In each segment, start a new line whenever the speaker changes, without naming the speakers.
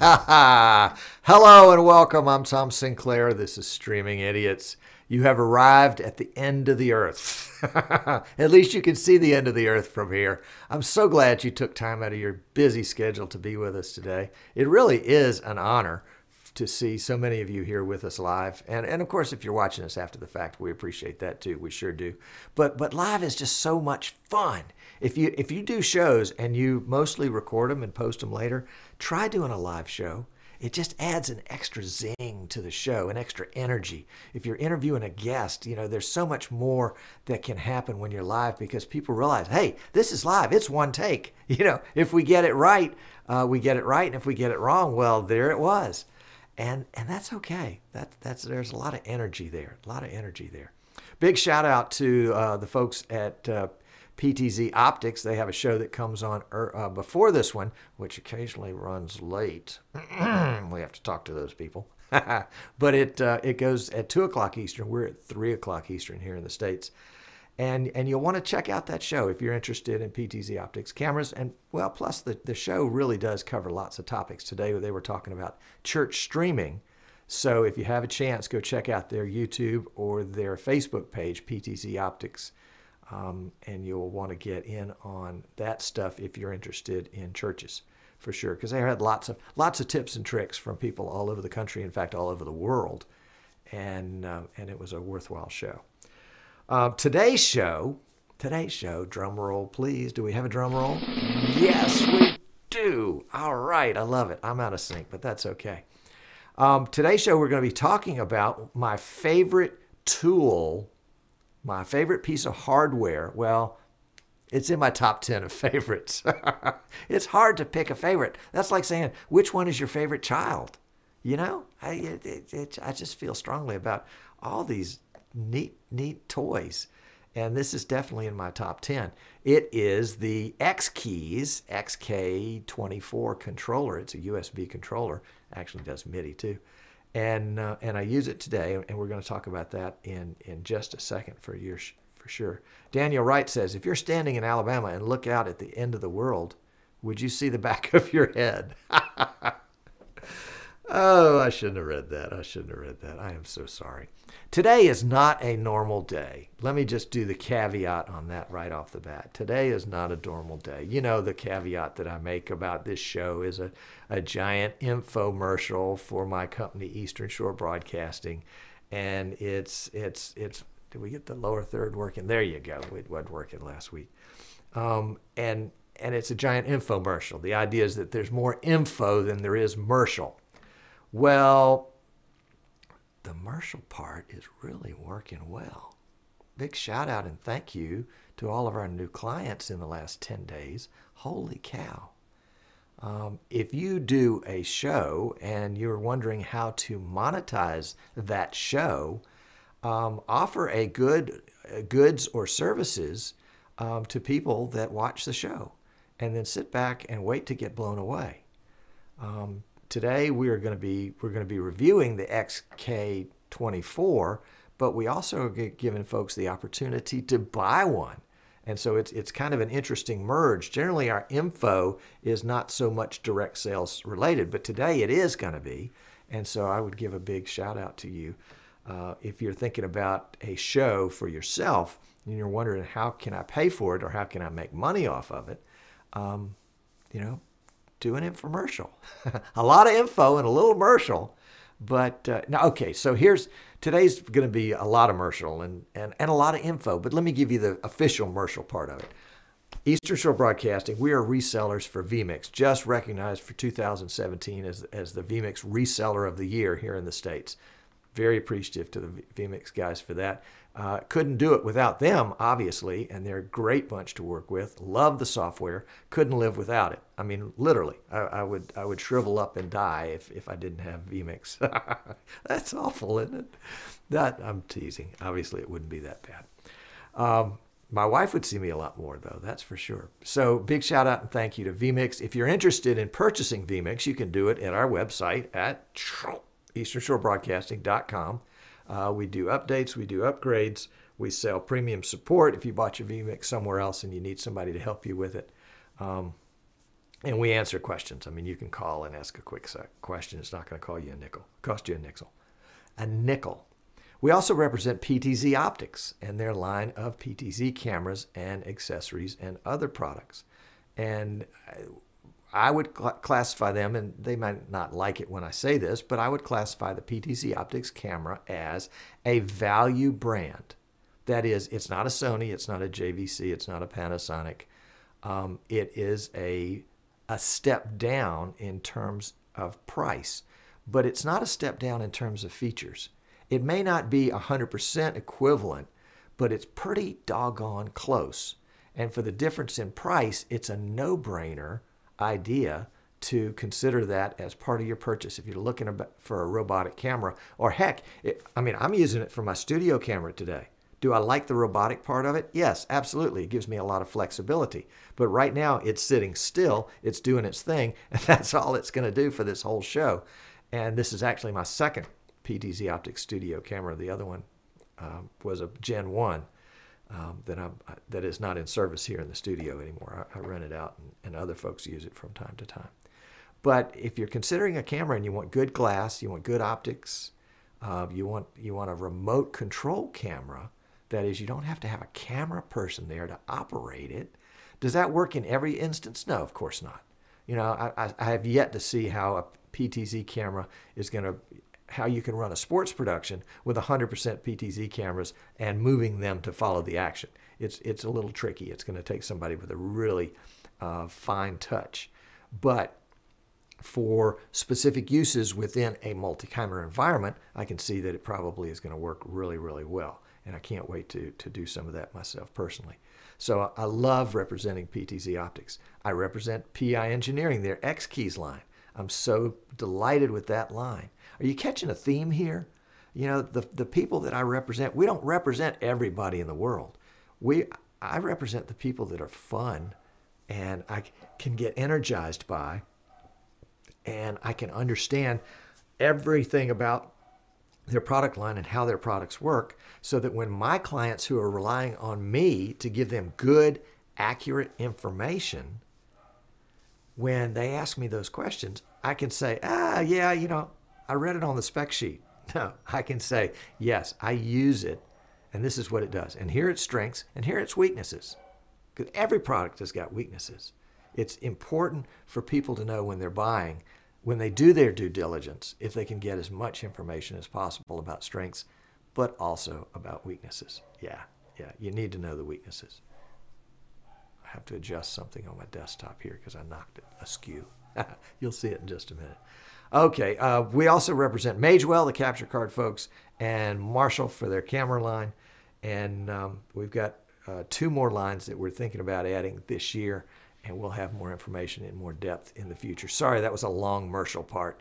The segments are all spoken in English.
Hello and welcome. I'm Tom Sinclair. This is Streaming Idiots. You have arrived at the end of the earth. At least you can see the end of the earth from here. I'm so glad you took time out of your busy schedule to be with us today. It really is an honor to see so many of you here with us live. And of course, if you're watching us after the fact, we appreciate that too. We sure do. But live is just so much fun. If you do shows and you mostly record them and post them later, try doing a live show. It just adds an extra zing to the show, an extra energy. If you're interviewing a guest, there's so much more that can happen when you're live because people realize, hey, this is live. It's one take. If we get it right, we get it right. And if we get it wrong, well, there it was. And that's okay. There's a lot of energy there. Big shout out to the folks at PTZ Optics. They have a show that comes on before this one, which occasionally runs late. We have to talk to those people. But it goes at 2 o'clock Eastern. We're at 3 o'clock Eastern here in the States. And you'll want to check out that show if you're interested in PTZ Optics cameras. And, well, plus the show really does cover lots of topics. Today they were talking about church streaming. So if you have a chance, go check out their YouTube or their Facebook page, PTZ Optics. And you'll want to get in on that stuff if you're interested in churches, for sure. Because they had lots of tips and tricks from people all over the country, in fact, all over the world. And it was a worthwhile show. Today's show, drum roll, please. Do we have a drum roll? Yes, we do. All right, I love it. I'm out of sync, but that's okay. Today's show, we're going to be talking about my favorite tool, my favorite piece of hardware. Well, it's in my top 10 of favorites. It's hard to pick a favorite. That's like saying, which one is your favorite child? I just feel strongly about all these neat toys. And this is definitely in my top 10. It is the XKeys XK-24 controller. It's a USB controller. Actually does MIDI too. And I use it today, and we're going to talk about that in just a second for sure. Daniel Wright says, if you're standing in Alabama and look out at the end of the world, would you see the back of your head? Oh, I shouldn't have read that. I am so sorry. Today is not a normal day. Let me just do the caveat on that right off the bat. Today is not a normal day. The caveat that I make about this show is a giant infomercial for my company, Eastern Shore Broadcasting. And it's did we get the lower third working? There you go. It wasn't working last week. And it's a giant infomercial. The idea is that there's more info than there is mercial. Well, the commercial part is really working well. Big shout out and thank you to all of our new clients in the last 10 days. Holy cow. If you do a show and you're wondering how to monetize that show, offer a goods or services to people that watch the show, and then sit back and wait to get blown away. Today we're going to be reviewing the XK-24, but we also are giving folks the opportunity to buy one. And so it's kind of an interesting merge. Generally, our info is not so much direct sales related, but today it is going to be. And so I would give a big shout out to you. If you're thinking about a show for yourself and you're wondering how can I pay for it or how can I make money off of it, do an infomercial. A lot of info and a little commercial. But now, okay, so today's going to be a lot of commercial and a lot of info, but let me give you the official commercial part of it. Eastern Shore Broadcasting, we are resellers for vMix, just recognized for 2017 as the vMix reseller of the year here in the States. Very appreciative to the vMix guys for that. Couldn't do it without them, obviously, and they're a great bunch to work with. Love the software. Couldn't live without it. I mean, literally, I would shrivel up and die if I didn't have vMix. That's awful, isn't it? I'm teasing. Obviously, it wouldn't be that bad. My wife would see me a lot more, though, that's for sure. So big shout out and thank you to vMix. If you're interested in purchasing vMix, you can do it at our website at easternshorebroadcasting.com. We do updates, we do upgrades, we sell premium support if you bought your vMix somewhere else and you need somebody to help you with it. And we answer questions. I mean, you can call and ask a quick question. It's not going to cost you a nickel. A nickel. We also represent PTZ Optics and their line of PTZ cameras and accessories and other products. And I would classify them, and they might not like it when I say this, but I would classify the PTZ Optics camera as a value brand. That is, it's not a Sony, it's not a JVC, it's not a Panasonic. It is a step down in terms of price, but it's not a step down in terms of features. It may not be 100% equivalent, but it's pretty doggone close. And for the difference in price, it's a no-brainer idea to consider that as part of your purchase if you're looking for a robotic camera. Or heck, I'm using it for my studio camera today. Do I like the robotic part of it? Yes, absolutely. It gives me a lot of flexibility. But right now, it's sitting still. It's doing its thing. And that's all it's going to do for this whole show. And this is actually my second PTZ Optics studio camera. The other one was a Gen 1 that is not in service here in the studio anymore. I rent it out, and other folks use it from time to time. But if you're considering a camera and you want good glass, you want good optics, you want a remote control camera, that is, you don't have to have a camera person there to operate it. Does that work in every instance? No, of course not. You know, I have yet to see how a PTZ camera is going to, how you can run a sports production with 100% PTZ cameras and moving them to follow the action. It's a little tricky. It's going to take somebody with a really fine touch. But for specific uses within a multi-camera environment, I can see that it probably is going to work really, really well. And I can't wait to do some of that myself personally. So I love representing PTZ Optics. I represent PI Engineering, their XKeys line. I'm so delighted with that line. Are you catching a theme here? You know, the people that I represent, we don't represent everybody in the world. I represent the people that are fun and I can get energized by, and I can understand everything about their product line and how their products work, so that when my clients who are relying on me to give them good, accurate information, when they ask me those questions, I can say, yeah, you know, I read it on the spec sheet. No, I can say, yes, I use it, and this is what it does. And here are its strengths, and here are its weaknesses. Because every product has got weaknesses. It's important for people to know when they're buying, when they do their due diligence, if they can get as much information as possible about strengths, but also about weaknesses. Yeah, you need to know the weaknesses. I have to adjust something on my desktop here because I knocked it askew. You'll see it in just a minute. Okay, we also represent Magewell, the capture card folks, and Marshall for their camera line. And we've got 2 more lines that we're thinking about adding this year, and we'll have more information in more depth in the future. Sorry, that was a long commercial part,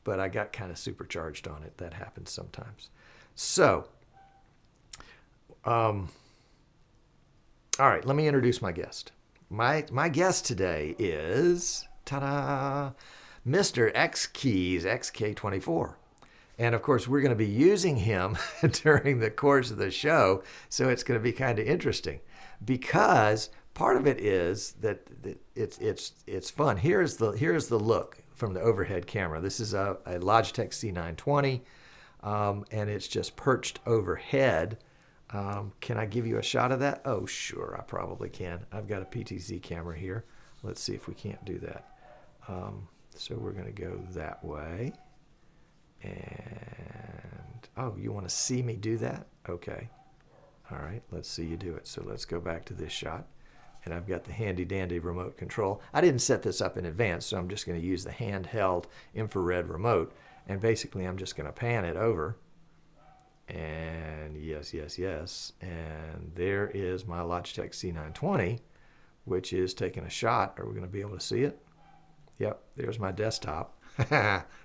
but I got kind of supercharged on it. That happens sometimes. So, all right, let me introduce my guest. My guest today is, ta-da, Mr. XKeys, XK-24. And of course, we're going to be using him during the course of the show, so it's going to be kind of interesting, because part of it is that it's fun. Here's the look from the overhead camera. This is a Logitech C920, and it's just perched overhead. Can I give you a shot of that? Oh, sure, I probably can. I've got a PTZ camera here. Let's see if we can't do that. So we're going to go that way. And, oh, you want to see me do that? Okay. All right, let's see you do it. So let's go back to this shot. And I've got the handy-dandy remote control. I didn't set this up in advance, so I'm just going to use the handheld infrared remote. And basically, I'm just going to pan it over. And yes, yes, yes. And there is my Logitech C920, which is taking a shot. Are we going to be able to see it? Yep, there's my desktop.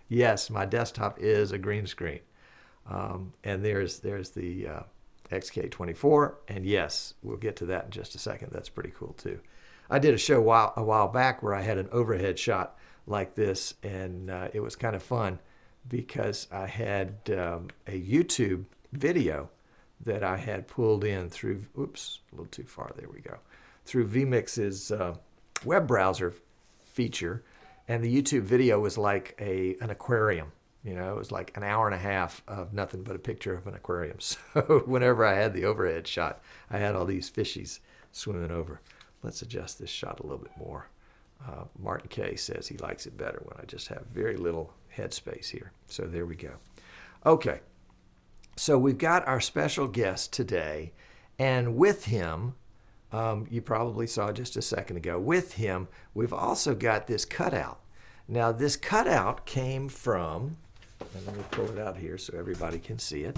Yes, my desktop is a green screen. And there's the XK-24, and yes, we'll get to that in just a second. That's pretty cool too. I did a show a while back where I had an overhead shot like this, and it was kind of fun because I had a YouTube video that I had pulled in through, oops, a little too far, there we go, through vMix's web browser feature, and the YouTube video was like an aquarium. You know, it was like an hour and a half of nothing but a picture of an aquarium. So whenever I had the overhead shot, I had all these fishies swimming over. Let's adjust this shot a little bit more. Martin K says he likes it better when I just have very little headspace here. So there we go. Okay, so we've got our special guest today, and with him, you probably saw just a second ago, with him, we've also got this cutout. Now, this cutout came from, and let me pull it out here so everybody can see it.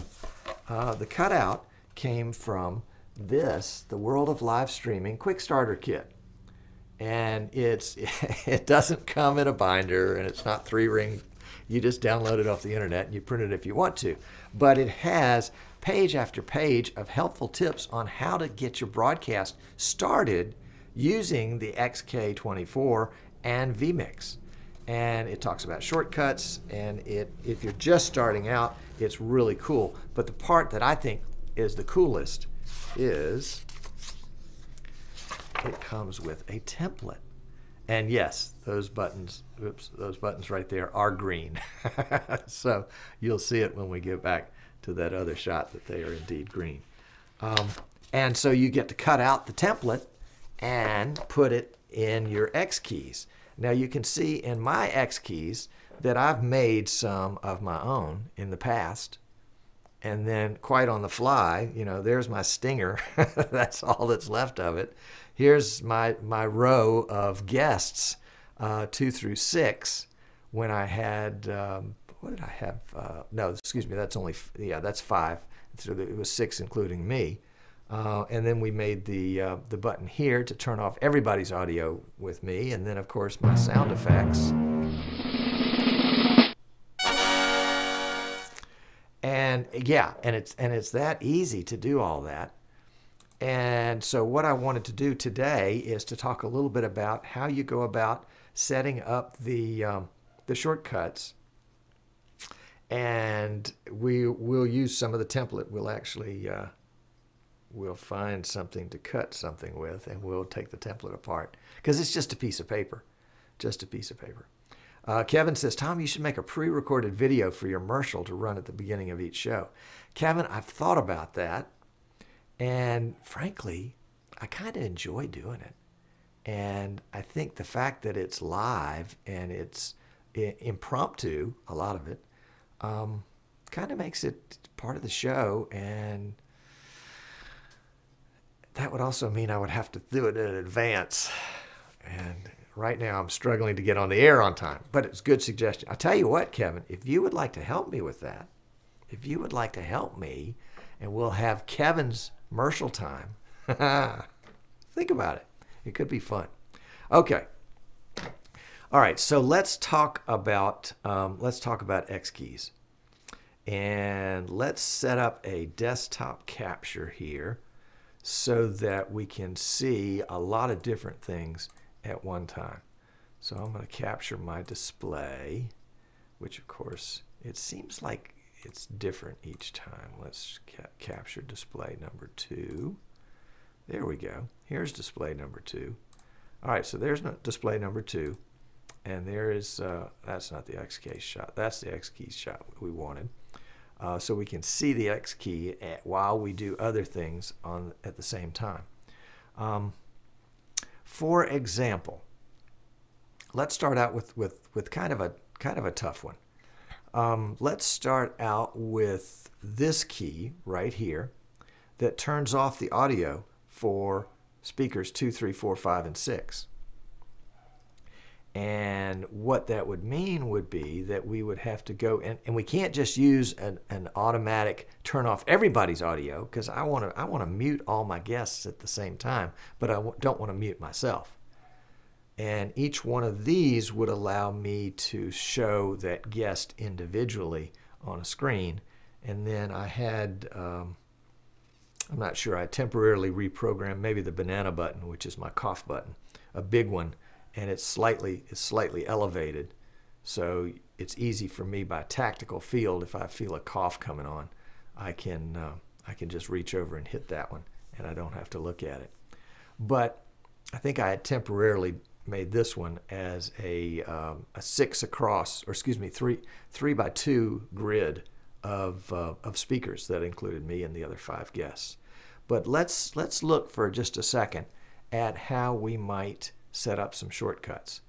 The cutout came from this, the World of Live Streaming Quick Starter Kit. And it doesn't come in a binder, and it's not 3-ring. You just download it off the internet and you print it if you want to. But it has page after page of helpful tips on how to get your broadcast started using the XK-24 and vMix. And it talks about shortcuts, and if you're just starting out, it's really cool. But the part that I think is the coolest is it comes with a template. And yes, those buttons, those buttons right there are green. So you'll see it when we get back to that other shot that they are indeed green. And so you get to cut out the template and put it in your XKeys. Now you can see in my XKeys that I've made some of my own in the past. And then quite on the fly, you know, there's my stinger. That's all that's left of it. Here's my row of guests, 2 through 6, when I had, what did I have? No, excuse me, that's only, yeah, that's 5. So it was 6 including me. And then we made the button here to turn off everybody's audio with me. And then, of course, my sound effects. And yeah, and it's that easy to do all that. And so what I wanted to do today is to talk a little bit about how you go about setting up the shortcuts. And we'll use some of the template. We'll actually we'll find something to cut something with, and we'll take the template apart because it's just a piece of paper, just a piece of paper. Kevin says, Tom, you should make a pre-recorded video for your commercial to run at the beginning of each show. Kevin, I've thought about that. And frankly, I kind of enjoy doing it. And I think the fact that it's live and it's impromptu, a lot of it, kind of makes it part of the show. And that would also mean I would have to do it in advance. And right now I'm struggling to get on the air on time. But it's a good suggestion. I'll tell you what, Kevin, if you would like to help me with that, if you would like to help me, and we'll have Kevin's commercial time. Think about it. It could be fun. Okay. All right. So let's talk about XKeys, and let's set up a desktop capture here so that we can see a lot of different things at one time. So I'm going to capture my display, which of course it seems like it's different each time. Let's capture display number 2. There we go. Here's display number 2. All right, so there's display number 2. And there is, that's not the XK shot. That's the XKeys shot we wanted. So we can see the X key while we do other things at the same time. For example, let's start out with kind of a tough one. Let's start out with this key right here that turns off the audio for speakers 2, 3, 4, 5, and 6. And what that would mean would be that we would have to go, and we can't just use an automatic turn off everybody's audio, because I want to mute all my guests at the same time, but I don't want to mute myself. And each one of these would allow me to show that guest individually on a screen. And then I had, I'm not sure, I temporarily reprogrammed maybe the banana button, which is my cough button, a big one, and it's slightly elevated. So it's easy for me by tactical field, if I feel a cough coming on, I can just reach over and hit that one, and I don't have to look at it. But I think I had temporarily made this one as a 6 across, or excuse me, 3x2 grid of speakers that included me and the other 5 guests. But let's look for just a second at how we might set up some shortcuts.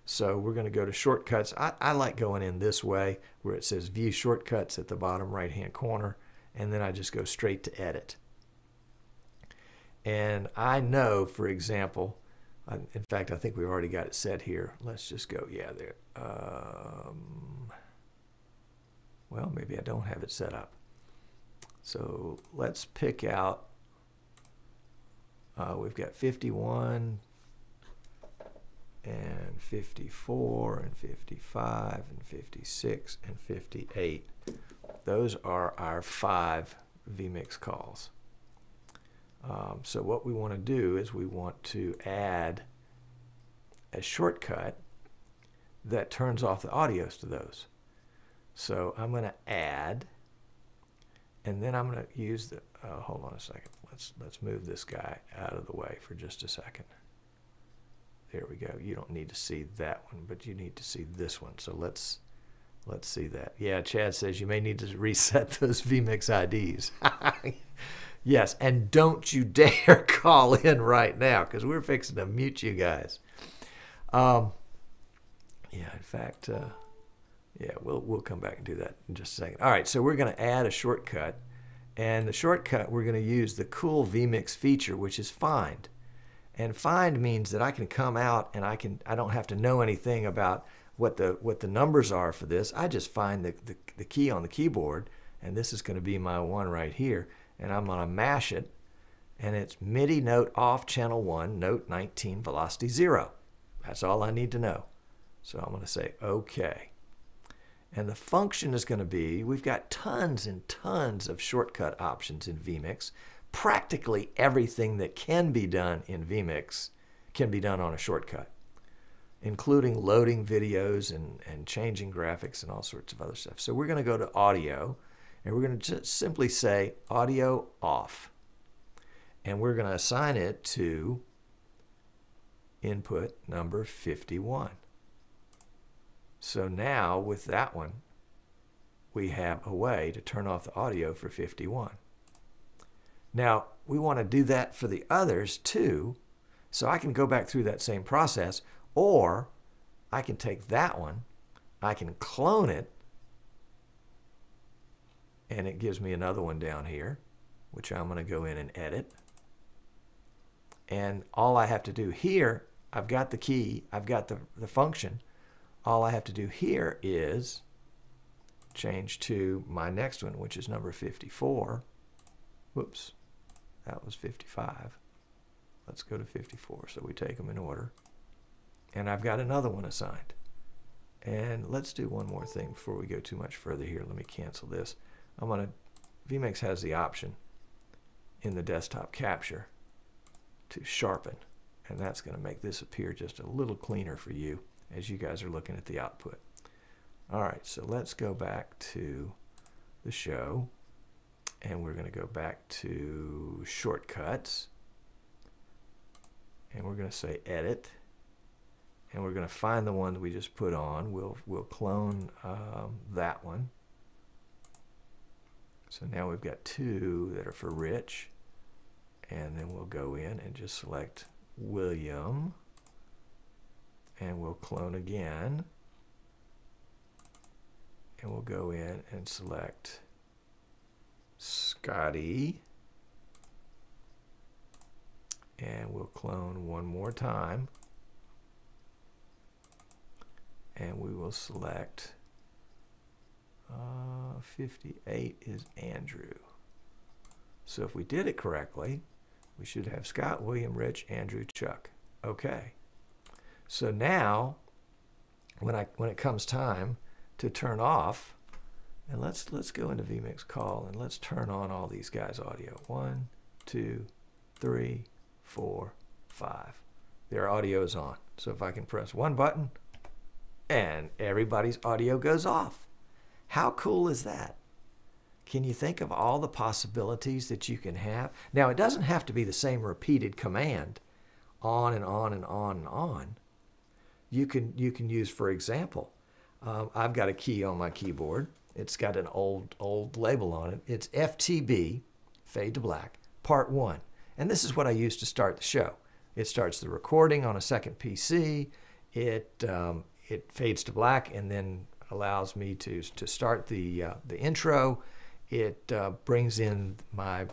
So we're going to go to shortcuts. I like going in this way where it says view shortcuts at the bottom right hand corner, and then I just go straight to edit. And I know, for example, in fact, I think we've already got it set here. Let's just go, yeah, there. Well, maybe I don't have it set up. So let's pick out, we've got 51 and 54 and 55 and 56 and 58. Those are our 5 vMix calls. So what we want to do is we want to add a shortcut that turns off the audios to those. So I'm going to add, and then I'm going to use the, hold on a second. Let's move this guy out of the way for just a second. There we go. You don't need to see that one, but you need to see this one. So let's see that. Yeah, Chad says you may need to reset those vMix IDs. Yes, and don't you dare call in right now because we're fixing to mute you guys. Yeah, in fact, yeah, we'll come back and do that in just a second. All right, so we're going to add a shortcut, and the shortcut we're going to use the cool vMix feature, which is find. And find means that I can come out and I don't have to know anything about what the numbers are for this. I just find the key on the keyboard, and this is going to be my one right here, and I'm going to mash it, and it's MIDI note off channel 1, note 19, velocity 0. That's all I need to know. So I'm going to say OK. And the function is going to be, we've got tons and tons of shortcut options in vMix. Practically everything that can be done in vMix can be done on a shortcut, including loading videos and changing graphics and all sorts of other stuff. So we're going to go to audio, and we're going to just simply say audio off. And we're going to assign it to input number 51. So now with that one, we have a way to turn off the audio for 51. Now, we want to do that for the others too, so I can go back through that same process, or I can take that one, I can clone it, and it gives me another one down here, which I'm going to go in and edit. And all I have to do here, I've got the key, I've got the function. All I have to do here is change to my next one, which is number 54. Whoops. That was 55. Let's go to 54. So we take them in order. And I've got another one assigned. And let's do one more thing before we go too much further here. Let me cancel this. vMix has the option in the desktop capture to sharpen. And that's going to make this appear just a little cleaner for you as you guys are looking at the output. All right, so let's go back to the show. And we're going to go back to shortcuts, and we're going to say edit, and we're going to find the one that we just put on. We'll clone that one. So now we've got 2 that are for Rich, and then we'll go in and just select William, and we'll clone again, and we'll go in and select Scotty, and we'll clone one more time, and we will select 58 is Andrew. So if we did it correctly, we should have Scott, William, Rich, Andrew, Chuck. Okay. So now when it comes time to turn off, and let's go into vMix call, and let's turn on all these guys' audio. 1, 2, 3, 4, 5. Their audio is on. So if I can press one button, and everybody's audio goes off. How cool is that? Can you think of all the possibilities that you can have? Now, it doesn't have to be the same repeated command on and on and on and on. you can use, for example, I've got a key on my keyboard. It's got an old label on it. It's FTB, Fade to Black, Part 1. And this is what I use to start the show. It starts the recording on a second PC. It fades to black and then allows me to start the intro. It brings in my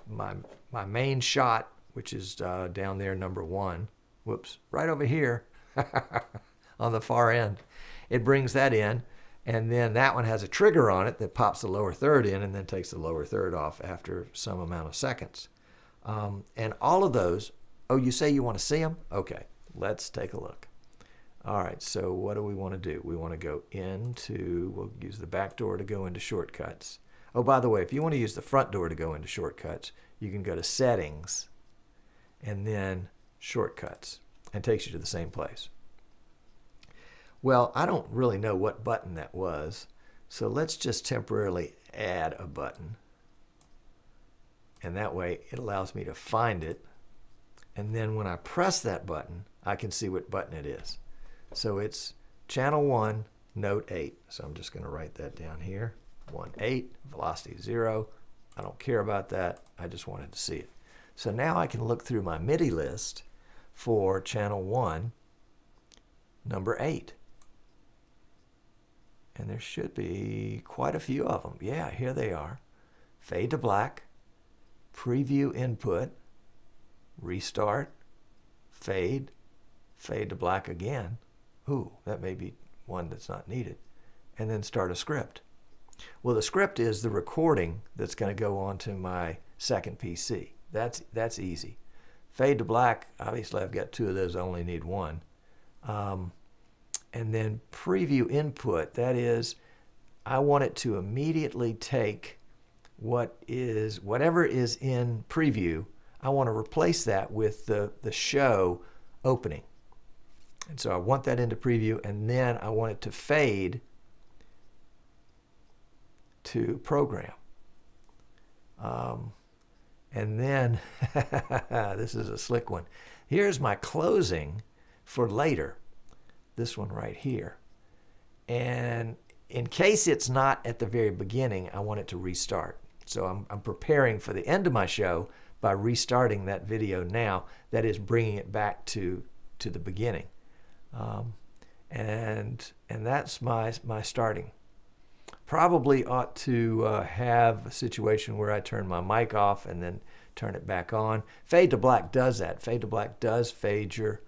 main shot, which is down there, number 1. Whoops, right over here on the far end. It brings that in, and then that one has a trigger on it that pops the lower third in and then takes the lower third off after some amount of seconds. And all of those, oh, you say you want to see them? Okay, let's take a look. All right, so what do we want to do? We want to go into, we'll use the back door to go into shortcuts. Oh, by the way, if you want to use the front door to go into shortcuts, you can go to Settings and then Shortcuts, and it takes you to the same place. Well, I don't really know what button that was, so let's just temporarily add a button. And that way it allows me to find it. And then when I press that button, I can see what button it is. So it's channel 1, note 8. So I'm just going to write that down here. 1.8, velocity 0. I don't care about that. I just wanted to see it. So now I can look through my MIDI list for channel 1, number 8. And there should be quite a few of them. Yeah, here they are. Fade to black, preview input, restart, fade, fade to black again. Ooh, that may be one that's not needed. And then start a script. Well, the script is the recording that's going to go onto my second PC. That's easy. Fade to black, obviously I've got 2 of those, I only need 1. And then preview input, that is, I want it to immediately take whatever is in preview, I want to replace that with the show opening. And so I want that into preview, and then I want it to fade to program. And then, this is a slick one. Here's my closing for later. This one right here. And in case it's not at the very beginning, I want it to restart. So I'm preparing for the end of my show by restarting that video now. That is bringing it back to the beginning. And that's my starting. Probably ought to have a situation where I turn my mic off and then turn it back on. Fade to black does that. Fade to black does fade your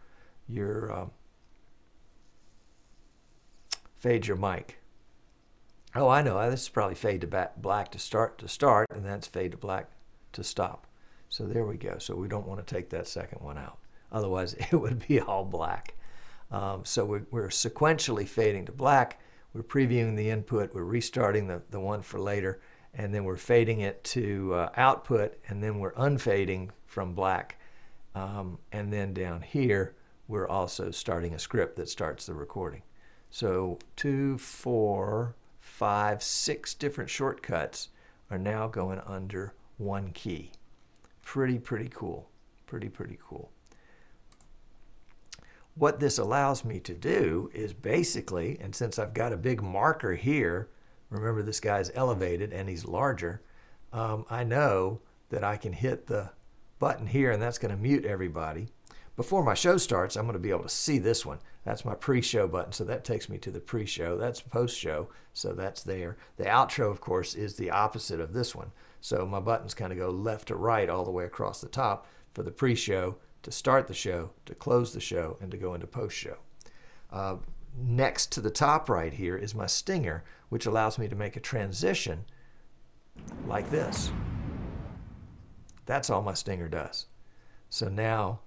mic. Oh, I know. This is probably fade to black to start, and that's fade to black to stop. So there we go. So we don't want to take that second one out. Otherwise, it would be all black. So we're sequentially fading to black. We're previewing the input. We're restarting the one for later. And then we're fading it to output. And then we're unfading from black. And then down here, we're also starting a script that starts the recording. So 2, 4, 5, 6 different shortcuts are now going under one key. Pretty cool. Pretty cool. What this allows me to do is basically, and since I've got a big marker here, remember this guy's elevated and he's larger, I know that I can hit the button here and that's going to mute everybody. Before my show starts, I'm going to be able to see this one. That's my pre-show button, so that takes me to the pre-show. That's post-show, so that's there. The outro, of course, is the opposite of this one. So my buttons kind of go left to right all the way across the top for the pre-show, to start the show, to close the show, and to go into post-show. Next to the top right here is my stinger, which allows me to make a transition like this. That's all my stinger does. So now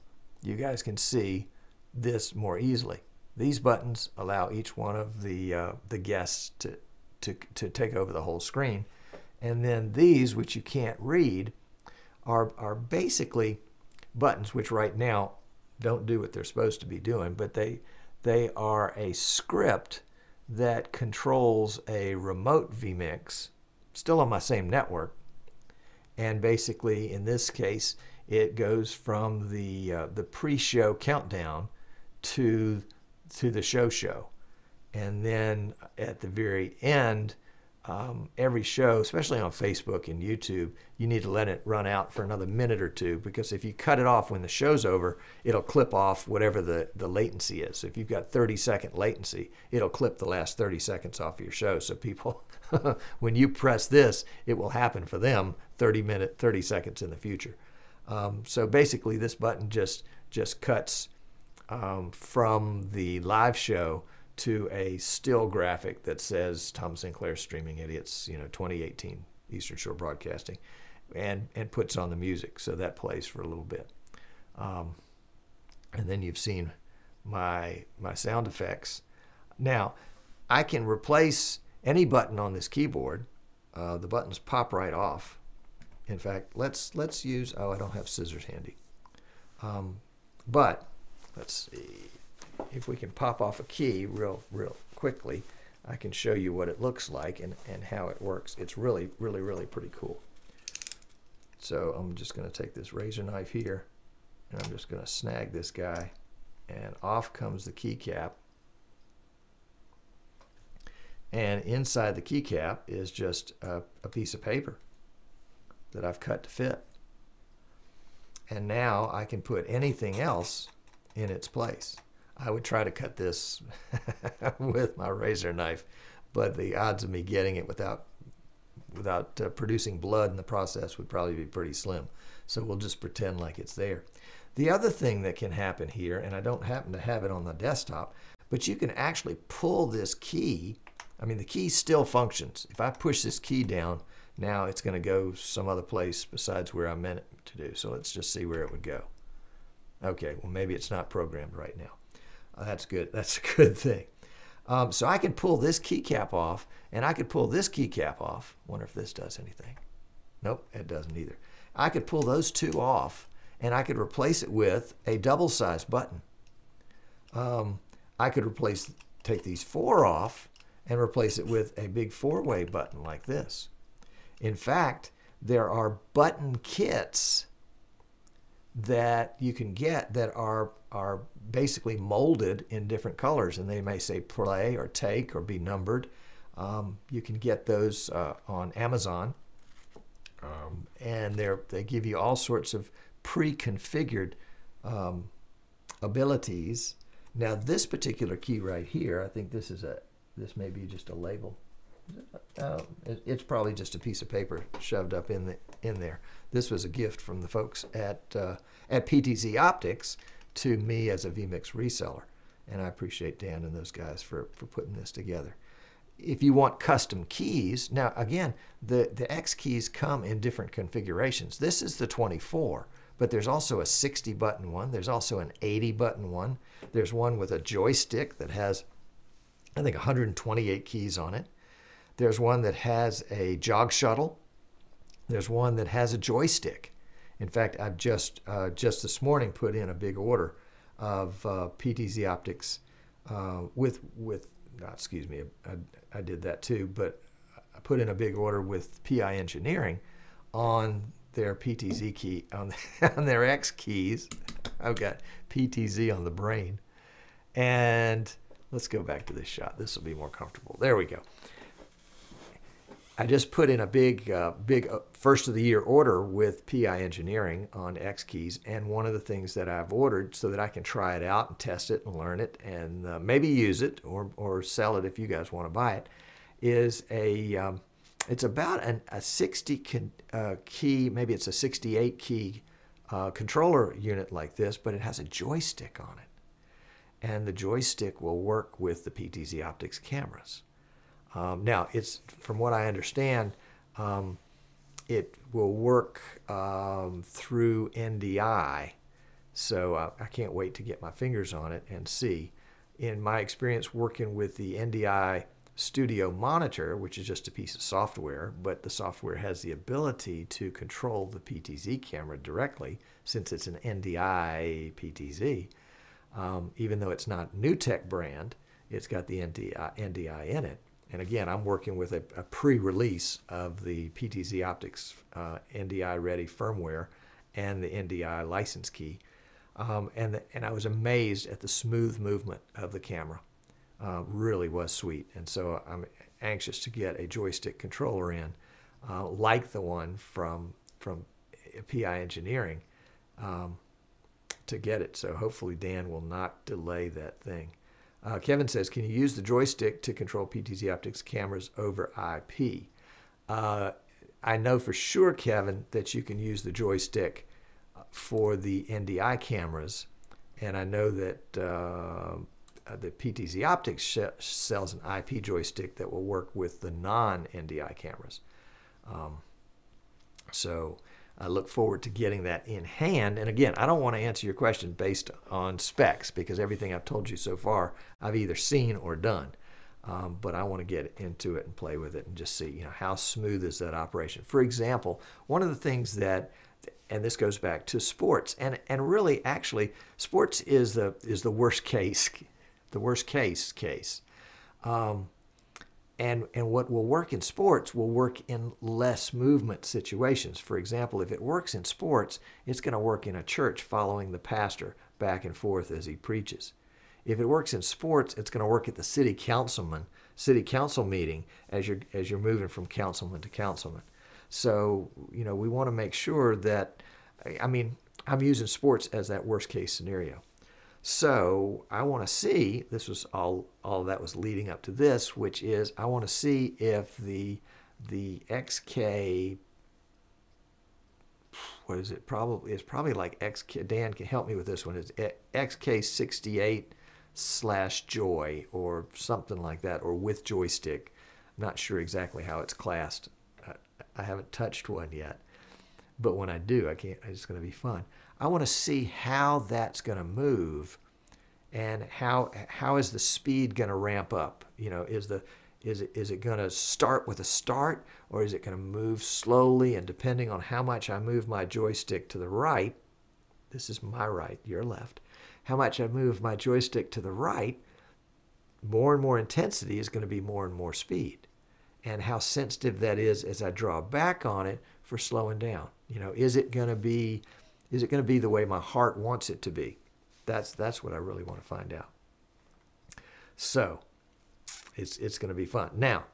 you guys can see this more easily. These buttons allow each one of the guests to take over the whole screen. And then these, which you can't read, are basically buttons which right now don't do what they're supposed to be doing, but they are a script that controls a remote vMix, still on my same network. And basically, in this case, it goes from the pre-show countdown to to the show. And then at the very end, every show, especially on Facebook and YouTube, you need to let it run out for another minute or two, because if you cut it off when the show's over, it'll clip off whatever the latency is. So if you've got 30-second latency, it'll clip the last 30 seconds off your show. So people, when you press this, it will happen for them 30 seconds in the future. So basically this button just cuts from the live show to a still graphic that says Tom Sinclair Streaming Idiots, 2018 Eastern Shore Broadcasting, and puts on the music. So that plays for a little bit. And then you've seen my sound effects. Now, I can replace any button on this keyboard. The buttons pop right off. In fact, let's use, I don't have scissors handy. But let's see. If we can pop off a key real quickly, I can show you what it looks like and how it works. It's really pretty cool. So I'm just going to take this razor knife here, and I'm just going to snag this guy, and off comes the keycap. And inside the keycap is just a piece of paper that I've cut to fit. And now I can put anything else in its place. I would try to cut this with my razor knife, but the odds of me getting it without producing blood in the process would probably be pretty slim. So we'll just pretend like it's there. The other thing that can happen here, and I don't happen to have it on the desktop, but you can actually pull this key. I mean, the key still functions. If I push this key down, now it's going to go some other place besides where I meant it to do. So let's just see where it would go. Okay, well, maybe it's not programmed right now. That's good. That's a good thing. So I can pull this keycap off, and I could pull this keycap off. Wonder if this does anything. Nope, it doesn't either. I could pull those two off, and I could replace it with a double-sized button. I could take these four off and replace it with a big four-way button like this. In fact, there are button kits that you can get that are basically molded in different colors, and they may say play or take or be numbered. You can get those on Amazon, and they give you all sorts of pre-configured abilities. Now this particular key right here, I think this may be just a label. It's probably just a piece of paper shoved up in there. This was a gift from the folks at PTZ Optics to me as a vMix reseller, and I appreciate Dan and those guys for putting this together. If you want custom keys, now again, the XKeys come in different configurations. This is the 24, but there's also a 60 button one. There's also an 80 button one. There's one with a joystick that has, I think, 128 keys on it. There's one that has a jog shuttle. There's one that has a joystick. In fact, I've just this morning put in a big order of PTZ Optics excuse me, I did that too, but I put in a big order with PI Engineering on their PTZ key, on their XKeys. I've got PTZ on the brain. And let's go back to this shot. This will be more comfortable. There we go. I just put in a big first of the year order with PI Engineering on XKeys, and one of the things that I've ordered so that I can try it out and test it and learn it and maybe use it or sell it if you guys want to buy it is it's about a 60 key, maybe it's a 68 key controller unit like this, but it has a joystick on it, and the joystick will work with the PTZ Optics cameras. Now, it's from what I understand, it will work through NDI, so I can't wait to get my fingers on it and see. In my experience working with the NDI Studio Monitor, which is just a piece of software, but the software has the ability to control the PTZ camera directly, since it's an NDI PTZ. Even though it's not NewTek brand, it's got the NDI in it. And again, I'm working with a pre-release of the PTZ Optics NDI-ready firmware and the NDI license key. And I was amazed at the smooth movement of the camera. Really was sweet. And so I'm anxious to get a joystick controller in, like the one from PI Engineering, to get it. So hopefully Dan will not delay that thing. Kevin says, can you use the joystick to control PTZ Optics cameras over IP? I know for sure, Kevin, that you can use the joystick for the NDI cameras, and I know that the PTZ Optics sells an IP joystick that will work with the non-NDI cameras. So I look forward to getting that in hand. And again, I don't want to answer your question based on specs, because everything I've told you so far I've either seen or done. But I want to get into it and play with it and just see, how smooth is that operation. For example, one of the things that, and this goes back to sports, and really actually sports is the worst case, case. And what will work in sports will work in less movement situations. For example, if it works in sports, it's going to work in a church following the pastor back and forth as he preaches. If it works in sports, it's going to work at the city council meeting as you're moving from councilman to councilman. So, we want to make sure that, I'm using sports as that worst case scenario. So I want to see, this was all that was leading up to this, which is I want to see if the XK, what is it? It's probably like XK, Dan can help me with this one. It's XK-68/Joy or something like that, or with joystick. I'm not sure exactly how it's classed. I haven't touched one yet, but when I do, it's going to be fun. I want to see how that's going to move, and how is the speed going to ramp up? Is it going to start with a start, or is it going to move slowly? And depending on how much I move my joystick to the right, this is my right, your left. How much I move my joystick to the right, more and more intensity is going to be more and more speed. And how sensitive that is as I draw back on it for slowing down. Is it going to be the way my heart wants it to be? That's what I really want to find out. So it's going to be fun. Now,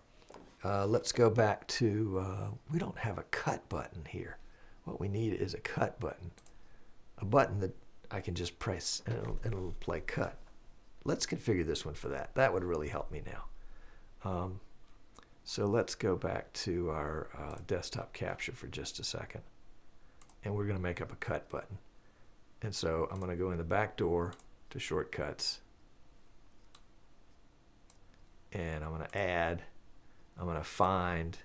let's go back to, we don't have a cut button here. What we need is a cut button. A button that I can just press and it'll play cut. Let's configure this one for that. That would really help me now. So let's go back to our desktop capture for just a second. And we're going to make up a cut button. And so I'm going to go in the back door to shortcuts. And I'm going to add, I'm going to find,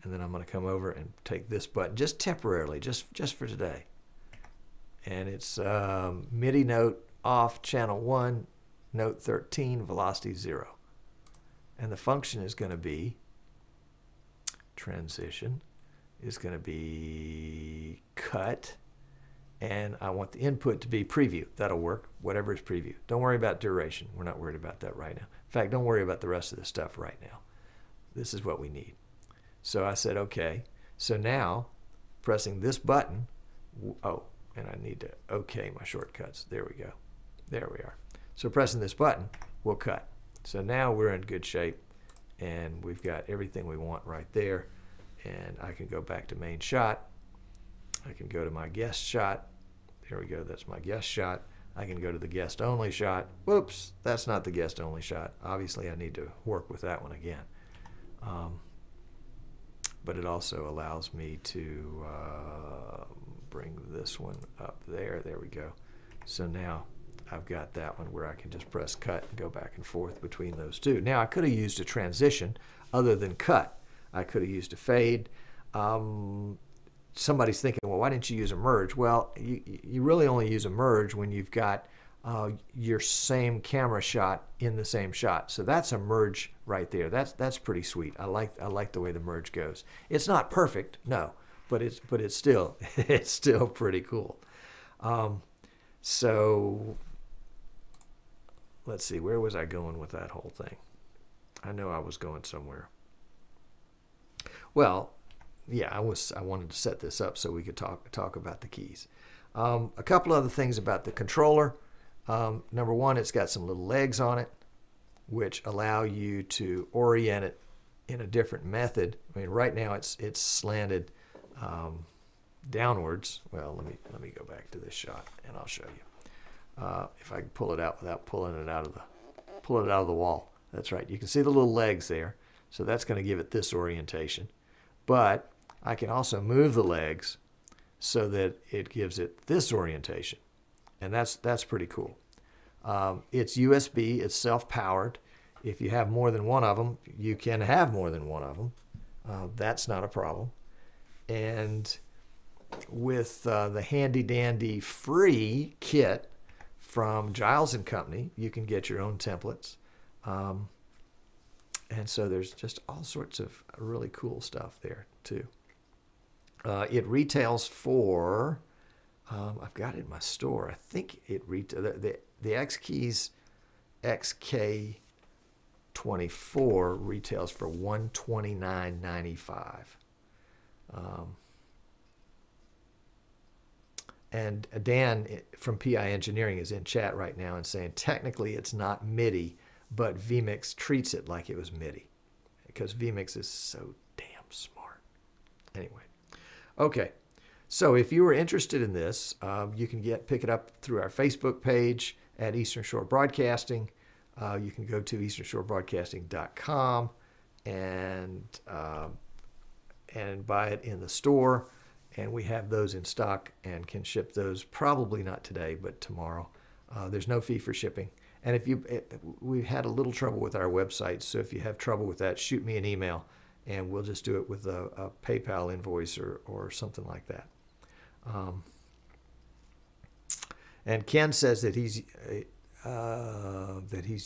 and then I'm going to come over and take this button just temporarily, just for today. And it's MIDI note off, channel 1, note 13, velocity 0. And the function is going to be transition, is going to be cut, and I want the input to be preview. That'll work, whatever is preview. Don't worry about duration. We're not worried about that right now. In fact, don't worry about the rest of the stuff right now. This is what we need. So I said, okay. So now, pressing this button, and I need to okay my shortcuts. There we go. There we are. So pressing this button will cut. So now we're in good shape, and we've got everything we want right there. And I can go back to main shot. I can go to my guest shot. There we go. That's my guest shot. I can go to the guest only shot. Whoops, that's not the guest only shot. Obviously, I need to work with that one again. But it also allows me to bring this one up there. There we go. So now I've got that one where I can just press cut and go back and forth between those two. Now I could have used a transition other than cut. I could have used a fade. Somebody's thinking, well, why didn't you use a merge? Well, you really only use a merge when you've got your same camera shot in the same shot. So that's a merge right there. That's pretty sweet. I like the way the merge goes. It's not perfect, no, but it's still it's still pretty cool. So let's see, where was I going with that whole thing? I know I was going somewhere. Well, yeah, I wanted to set this up so we could talk about the keys. A couple other things about the controller. Number one, it's got some little legs on it, which allow you to orient it in a different method. I mean, right now it's slanted downwards. Well, let me go back to this shot and I'll show you. If I can pull it out without pulling it out of the wall. That's right. You can see the little legs there. So that's going to give it this orientation. But I can also move the legs so that it gives it this orientation. And that's pretty cool. It's USB. It's self-powered. If you have more than one of them, you can have more than one of them. That's not a problem. And with the handy-dandy free kit from Giles & Company, you can get your own templates. And so there's just all sorts of really cool stuff there, too. It retails for, I've got it in my store. I think it the XKeys XK-24 retails for $129.95. And Dan from PI Engineering is in chat right now and saying, technically it's not MIDI, but vMix treats it like it was MIDI because vMix is so damn smart. Anyway, okay. So if you were interested in this, you can pick it up through our Facebook page at Eastern Shore Broadcasting. You can go to easternshorebroadcasting.com and buy it in the store. And we have those in stock and can ship those probably not today, but tomorrow. There's no fee for shipping. And we've had a little trouble with our website, so if you have trouble with that, shoot me an email, and we'll just do it with a PayPal invoice or something like that. And Ken says that he's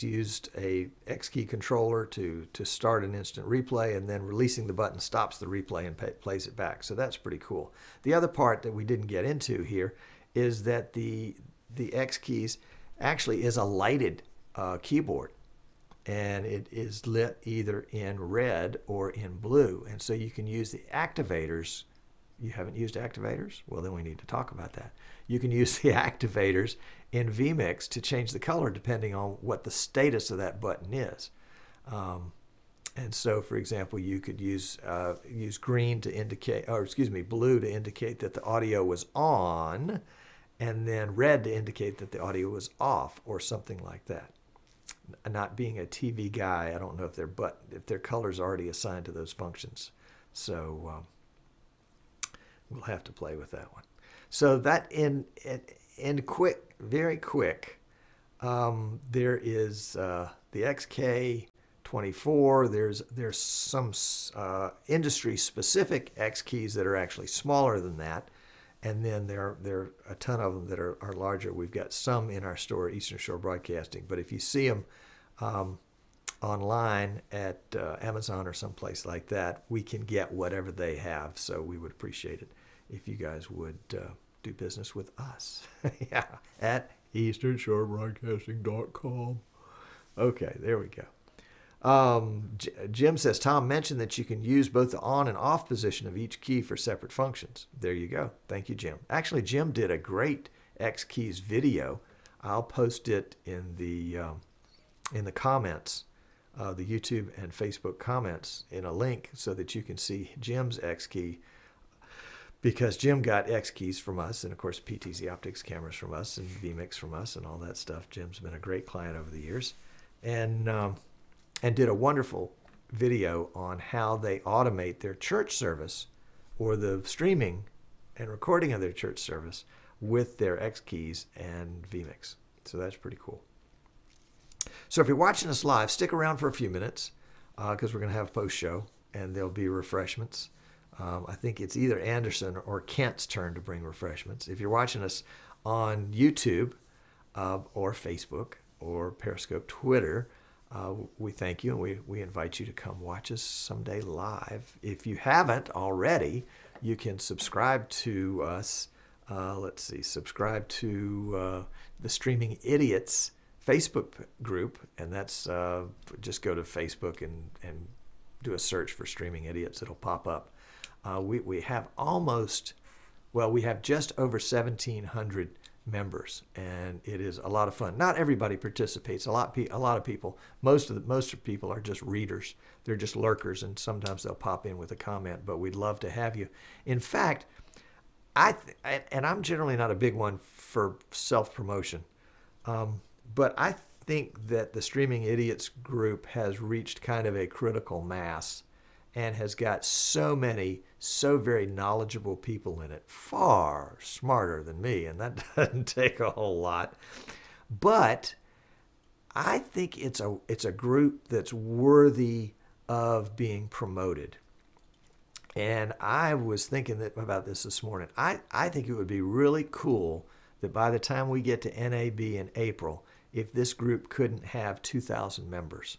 used a XKey controller to start an instant replay, and then releasing the button stops the replay and plays it back. So that's pretty cool. The other part that we didn't get into here is that the XKeys actually is a lighted keyboard, and it is lit either in red or in blue, and so you can use the activators. You haven't used activators? Well, then we need to talk about that. You can use the activators in vMix to change the color depending on what the status of that button is. And so, for example, you could use green to indicate, or excuse me, blue to indicate that the audio was on, and then red to indicate that the audio was off, or something like that. Not being a TV guy, I don't know if their color's already assigned to those functions. So we'll have to play with that one. So that very quick, there is the XK-24. There's some industry-specific XKeys that are actually smaller than that, and then there are a ton of them that are larger. We've got some in our store, Eastern Shore Broadcasting, but if you see them online at Amazon or someplace like that, we can get whatever they have. So we would appreciate it if you guys would do business with us. Yeah, at easternshorebroadcasting.com. Okay, there we go. Jim says, Tom mentioned that you can use both the on and off position of each key for separate functions. There you go. Thank you, Jim. Actually, Jim did a great XKeys video. I'll post it in the comments, the YouTube and Facebook comments, in a link so that you can see Jim's XKey, because Jim got XKeys from us, and of course PTZ Optics cameras from us, and vMix from us, and all that stuff. Jim's been a great client over the years, and did a wonderful video on how they automate their church service, or the streaming and recording of their church service, with their XKeys and vMix. So that's pretty cool. So if you're watching us live, stick around for a few minutes, because we're going to have a post-show, and there'll be refreshments. I think it's either Anderson or Kent's turn to bring refreshments. If you're watching us on YouTube or Facebook or Periscope Twitter, we thank you, and we invite you to come watch us someday live. If you haven't already, you can subscribe to us. Subscribe to the Streaming Idiots Facebook group, and that's just go to Facebook and do a search for Streaming Idiots. It'll pop up. We have almost Well, we have just over 1,700 members, and it is a lot of fun. Not everybody participates. A lot of people, most people are just readers. They're just lurkers, and sometimes they'll pop in with a comment. But we'd love to have you. In fact, and I'm generally not a big one for self-promotion, but I think that the Streaming Idiots group has reached kind of a critical mass and has got so very knowledgeable people in it, far smarter than me, and that doesn't take a whole lot. But I think it's a group that's worthy of being promoted. And I was thinking about this morning. I think it would be really cool that by the time we get to NAB in April, if this group couldn't have 2,000 members.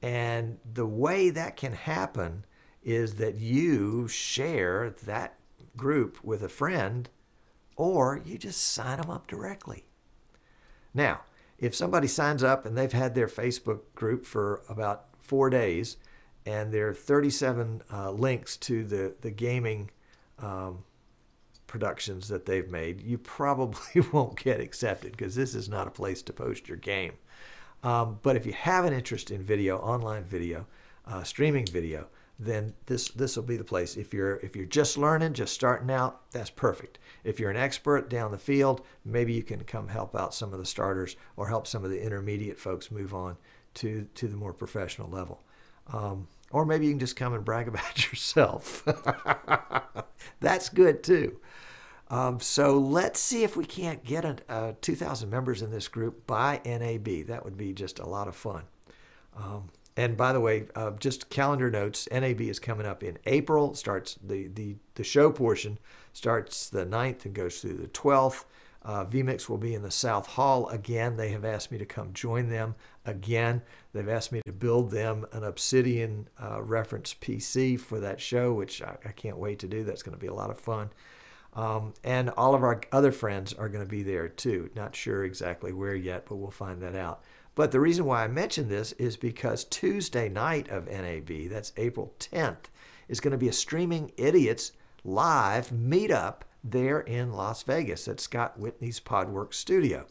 And the way that can happen is that you share that group with a friend, or you just sign them up directly. Now, if somebody signs up and they've had their Facebook group for about 4 days, and there are 37 links to the gaming productions that they've made, you probably won't get accepted, because this is not a place to post your game. But if you have an interest in video, online video, streaming video, then this will be the place. If you're just learning, just starting out, that's perfect. If you're an expert down the field, maybe you can come help out some of the starters or help some of the intermediate folks move on to the more professional level. Or maybe you can just come and brag about yourself. That's good too. So let's see if we can't get 2,000 members in this group by NAB. That would be just a lot of fun. And by the way, just calendar notes, NAB is coming up in April. Starts the show portion starts the 9th and goes through the 12th. vMix will be in the South Hall again. They have asked me to come join them again. They've asked me to build them an Obsidian reference PC for that show, which I can't wait to do. That's going to be a lot of fun. And all of our other friends are going to be there too. Not sure exactly where yet, but we'll find that out. But the reason why I mention this is because Tuesday night of NAB, that's April 10th, is going to be a Streaming Idiots live meetup there in Las Vegas at Scott Whitney's Podworks studio.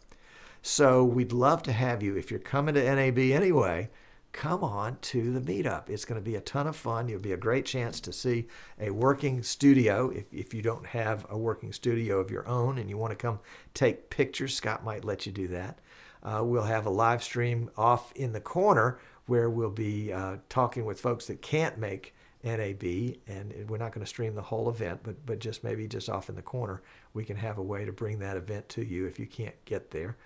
So we'd love to have you. If you're coming to NAB anyway, come on to the meetup. It's going to be a ton of fun. It'll be a great chance to see a working studio. If you don't have a working studio of your own and you want to come take pictures, Scott might let you do that. We'll have a live stream off in the corner where we'll be talking with folks that can't make NAB, and we're not going to stream the whole event, but just maybe just off in the corner, we can have a way to bring that event to you if you can't get there.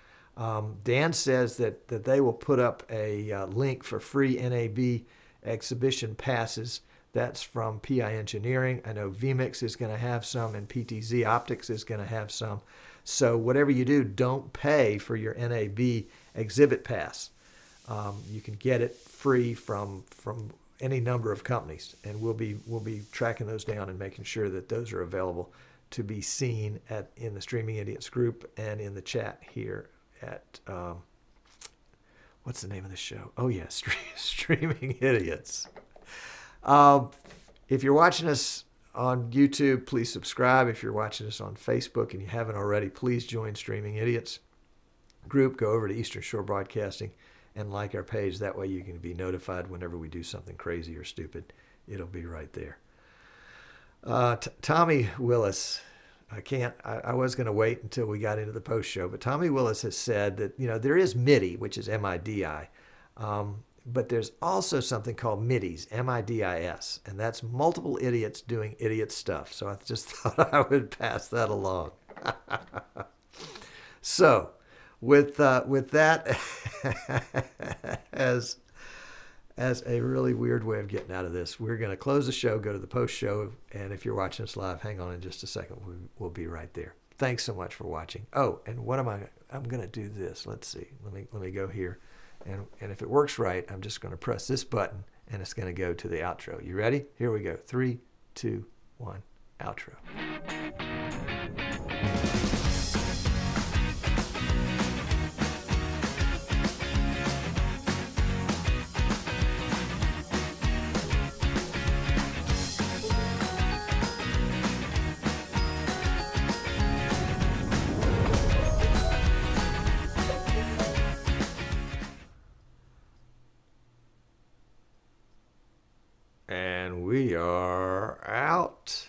Dan says that they will put up a link for free NAB exhibition passes. That's from PI Engineering. I know vMix is going to have some, and PTZ Optics is going to have some. So whatever you do, don't pay for your NAB exhibit pass. You can get it free from any number of companies, and we'll be tracking those down and making sure that those are available to be seen in the Streaming Idiots group and in the chat here at what's the name of the show? Oh yeah, Streaming Idiots. If you're watching us on YouTube, please subscribe. If you're watching us on Facebook and you haven't already, please join Streaming Idiots group. Go over to Eastern Shore Broadcasting and like our page. That way you can be notified whenever we do something crazy or stupid. It'll be right there. Tommy Willis, I was going to wait until we got into the post show, but Tommy Willis has said that, there is MIDI, which is MIDI, but there's also something called MIDIs, MIDIS, and that's multiple idiots doing idiot stuff. So I just thought I would pass that along. So with that as a really weird way of getting out of this, we're going to close the show, go to the post show, and if you're watching us live, hang on in just a second. We'll be right there. Thanks so much for watching. Oh, and I'm going to do this. Let's see. Let me go here. And if it works right, I'm just going to press this button, and it's going to go to the outro. You ready? Here we go. 3, 2, 1, outro. we are out.